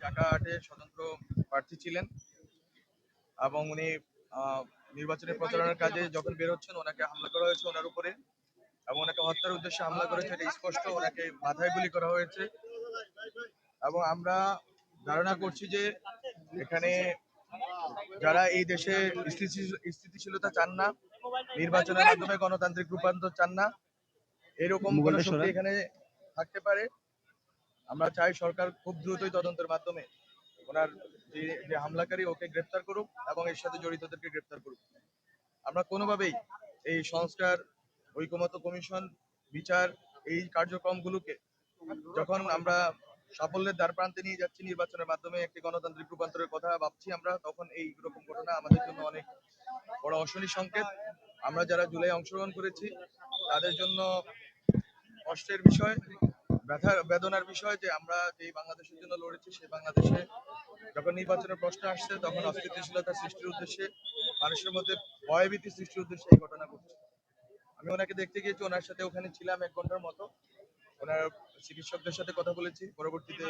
ঢাকা ৮-এ স্বতন্ত্র প্রার্থী ছিলেন এবং উনি নির্বাচনের প্রচারণার কাজে যখন বের হচ্ছেন ওনাকে হামলা করা হয়েছে ওনার উপরে এবং ওনাকে হত্যার উদ্দেশ্যে হামলা করেছে, এটা স্পষ্ট। ওনাকে মাথায় গুলি করা হয়েছে এবং আমরা ধারণা করছি যে এখানে যারা এই দেশে স্থিতিশীলতা চান না, নির্বাচনের মাধ্যমে গণতান্ত্রিক রূপান্তর চান না, এরকম কোন শক্তি এখানে থাকতে পারে। আমরা চাই সরকার খুব দ্রুতই তদন্তের মাধ্যমে ওনার যে হামলাকারী ওকে গ্রেপ্তার করুক এবং এর সাথে জড়িতদেরকে গ্রেপ্তার করুক। আমরা কোনোভাবেই এই সংস্কার, ঐকমত্য কমিশন, বিচার, এই কার্যক্রমগুলোকে যখন আমরা সাফল্যের দ্বার প্রান্তে নিয়ে যাচ্ছি, নির্বাচনের মাধ্যমে একটি গণতান্ত্রিক রূপান্তরের কথা ভাবছি আমরা, তখন এই রকম ঘটনা আমাদের জন্য অনেক বড় অশনি সংকেত। আমরা যারা জুলাই অংশগ্রহণ করেছি তাদের জন্য কষ্টের বিষয়, বেদনার বিষয় যে আমরা যে বাংলাদেশের জন্য লড়েছি সেই বাংলাদেশে যখন নির্বাচনের প্রশ্ন আসছে তখন অস্থিতিশীলতা সৃষ্টির উদ্দেশ্যে, মানুষের মধ্যে ভয়ভীতি সৃষ্টির উদ্দেশ্যে এই ঘটনা ঘটছে। আমি ওনাকে দেখতে গিয়েছি, ওনার সাথে ওখানে ছিলাম 1 ঘন্টার মতো। ওনার চিকিৎসকদের সাথে কথা বলেছি, পরবর্তীতে